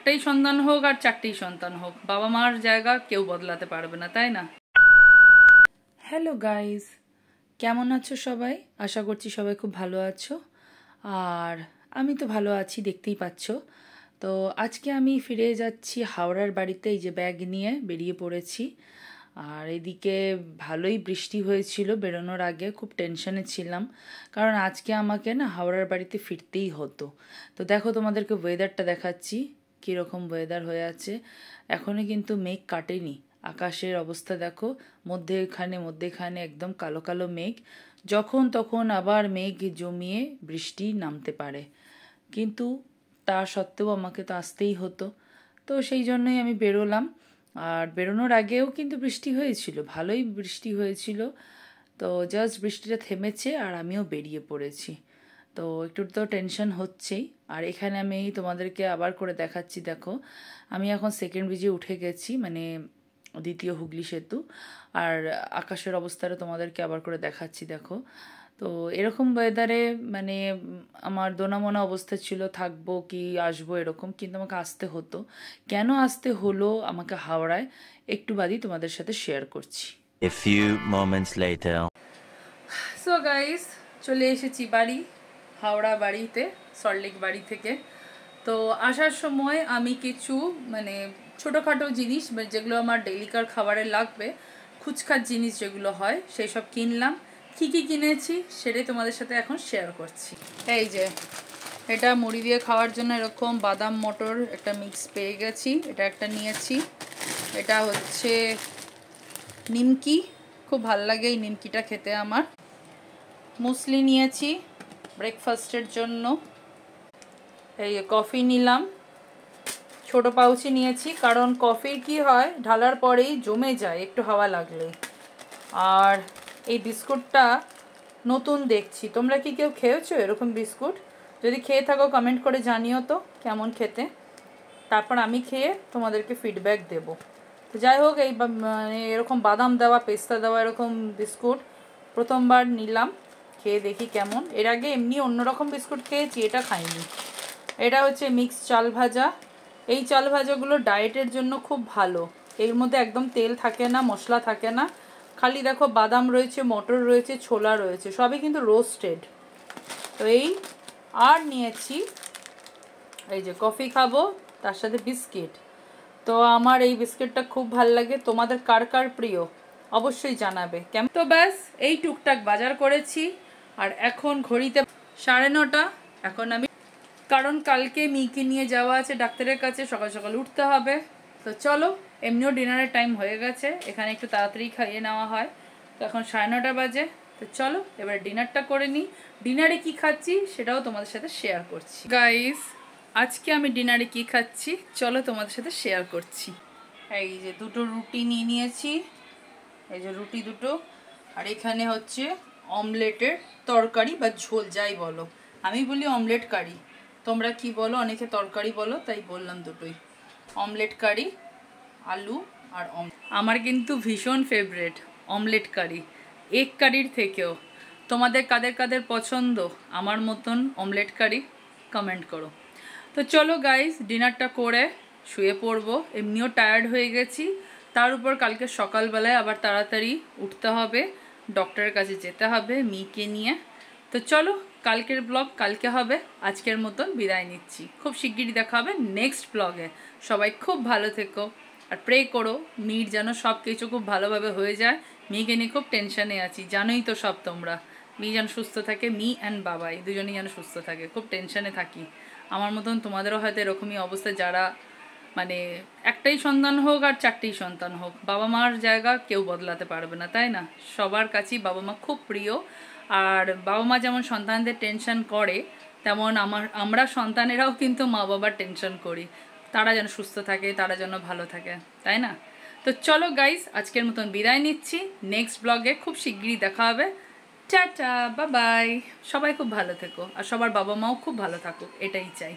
একটাই সন্তান হোক আর চারটেই সন্তান হোক, বাবা মার জায়গা কেউ বদলাতে পারবে না, তাই না? হ্যালো গাইস, কেমন আছো সবাই? আশা করছি সবাই খুব ভালো আছো। আর আমি তো ভালো আছি, দেখতেই পাচ্ছ। তো আজকে আমি ফিরে যাচ্ছি হাওড়ার বাড়িতে, এই যে ব্যাগ নিয়ে বেরিয়ে পড়েছি। আর এদিকে ভালোই বৃষ্টি হয়েছিল, বেরোনোর আগে খুব টেনশনে ছিলাম, কারণ আজকে আমাকে না হাওড়ার বাড়িতে ফিরতেই হতো। তো দেখো তোমাদেরকে ওয়েদারটা দেখাচ্ছি, কীরকম ওয়েদার হয়ে আছে। এখনও কিন্তু মেঘ কাটেনি, আকাশের অবস্থা দেখো, মধ্যেখানে একদম কালো কালো মেঘ। যখন তখন আবার মেঘ জমিয়ে বৃষ্টি নামতে পারে, কিন্তু তা সত্ত্বেও আমাকে তো আসতেই হতো। তো সেই জন্যই আমি বেরোলাম। আর বেরোনোর আগেও কিন্তু বৃষ্টি হয়েছিল, ভালোই বৃষ্টি হয়েছিল। তো জাস্ট বৃষ্টিটা থেমেছে আর আমিও বেরিয়ে পড়েছি। তো একটু তো টেনশন হচ্ছেই। আর এখানে আমি তোমাদেরকে আবার করে দেখাচ্ছি, দেখো আমি এখন সেকেন্ড ব্রিজে উঠে গেছি, মানে দ্বিতীয় হুগলি সেতু। আর আকাশের অবস্থাটা তোমাদেরকে আবার করে দেখাচ্ছি, দেখো। তো এরকম ওয়েদারে মানে আমার দোনামোনা অবস্থা ছিল, থাকবো কি আসবো এরকম, কিন্তু আমাকে আসতে হতো। কেন আসতে হলো আমাকে হাওড়ায়, একটু বাদই তোমাদের সাথে শেয়ার করছি। A few moments later. So guys, চলে এসেছি বাড়ি, হাওড়া বাড়িতে, সল্টলেক বাড়ি থেকে। তো আসার সময় আমি কিছু মানে ছোটোখাটো জিনিস যেগুলো আমার ডেইলিকার খাবারে লাগবে, খুচখাট জিনিস যেগুলো হয়, সেই সব কিনলাম। কী কী কিনেছি সেটাই তোমাদের সাথে এখন শেয়ার করছি। এই যে এটা মুড়ি দিয়ে খাওয়ার জন্য এরকম বাদাম মটর একটা মিক্স পেয়ে গেছি, এটা একটা নিয়েছি। এটা হচ্ছে নিমকি, খুব ভাল লাগে এই নিমকিটা খেতে আমার। মুসলি নিয়েছি ব্রেকফাস্টের জন্য। এই কফি নিলাম, ছোটো পাউচি নিয়েছি, কারণ কফির কি হয় ঢালার পরেই জমে যায় একটু হাওয়া লাগলে। আর এই বিস্কুটটা নতুন দেখছি, তোমরা কি কেউ খেয়েছো এরকম বিস্কুট? যদি খেয়ে থাকো কমেন্ট করে জানিও তো কেমন খেতে, তারপর আমি খেয়ে তোমাদেরকে ফিডব্যাক দেব। তো যাই হোক, এই মানে এরকম বাদাম দেওয়া পেস্তা দেওয়া এরকম বিস্কুট প্রথমবার নিলাম, খেয়ে দেখি কেমন। এর আগে এমনি অন্যরকম বিস্কুট খেয়েছি, এটা খাইনি। এটা হচ্ছে মিক্স চাল ভাজা। এই চাল ভাজাগুলো ডায়েটের জন্য খুব ভালো, এর মধ্যে একদম তেল থাকে না, মশলা থাকে না, খালি দেখো বাদাম রয়েছে, মটর রয়েছে, ছোলা রয়েছে, সবই কিন্তু রোস্টেড। তো এই আর নিয়েছি এই যে কফি খাবো, তার সাথে বিস্কিট। তো আমার এই বিস্কিটটা খুব ভাল লাগে, তোমাদের কার কার প্রিয় অবশ্যই জানাবে কেমন। তো ব্যাস এই টুকটাক বাজার করেছি। আর এখন ঘড়িতে 9:30। এখন আমি, কারণ কালকে মিকে নিয়ে যাওয়া আছে ডাক্তারের কাছে, সকাল সকাল উঠতে হবে। তো চলো, এমনিও ডিনারের টাইম হয়ে গেছে, এখানে একটু তাড়াতাড়ি খাইয়ে নেওয়া হয়। তো এখন 9:30 বাজে। তো চলো এবার ডিনারটা করে নিই। ডিনারে কি খাচ্ছি সেটাও তোমাদের সাথে শেয়ার করছি। গাইস, আজকে আমি ডিনারে কি খাচ্ছি চলো তোমাদের সাথে শেয়ার করছি। এই যে দুটো রুটি নিয়ে নিয়েছি, এই যে রুটি দুটো। আর এখানে হচ্ছে অমলেটের তরকারি বা ঝোল যাই বলো, আমি বলি অমলেট কারি, তোমরা কি বলো? অনেকে তরকারি বলো, তাই বললাম দুটোই। অমলেট কারি, আলু আর আমার কিন্তু ভীষণ ফেভারেট অমলেট কারি, এগ কারির থেকেও। তোমাদের কাদের কাদের পছন্দ আমার মতন অমলেট কারি, কমেন্ট করো। তো চলো গাইস, ডিনারটা করে শুয়ে পড়বো, এমনিও টায়ার্ড হয়ে গেছি, তার উপর কালকে সকালবেলায় আবার তাড়াতাড়ি উঠতে হবে, ডক্টরের কাছে যেতে হবে মিকে নিয়ে। তো চলো, কালকের ব্লগ কালকে হবে, আজকের মতন বিদায় নিচ্ছি। খুব শিগগিরই দেখা হবে নেক্সট ব্লগে। সবাই খুব ভালো থেকো আর প্রে করো মির যেন সব কিছু খুব ভালোভাবে হয়ে যায়। মিকে নিয়ে খুব টেনশানে আছি, জানোই তো সব তোমরা। মি যেন সুস্থ থাকে, মি অ্যান্ড বাবাই দুজনেই যেন সুস্থ থাকে, খুব টেনশানে থাকি। আমার মতন তোমাদেরও হয়তো এরকমই অবস্থা, যারা মানে একটাই সন্তান হোক আর চারটেই সন্তান হোক, বাবা মার জায়গা কেউ বদলাতে পারবে না, তাই না? সবার কাছেই বাবা মা খুব প্রিয়। আর বাবা মা যেমন সন্তানদের টেনশন করে, তেমন আমরা সন্তানেরাও কিন্তু মা বাবার টেনশন করি, তারা যেন সুস্থ থাকে, তারা যেন ভালো থাকে, তাই না? তো চলো গাইস, আজকের মতন বিদায় নিচ্ছি, নেক্সট ব্লগে খুব শিগগিরই দেখা হবে। Tata, bye bye. সবাই খুব ভালো থেকো আর সবার বাবা মাও খুব ভালো থাকুক, এটাই চাই।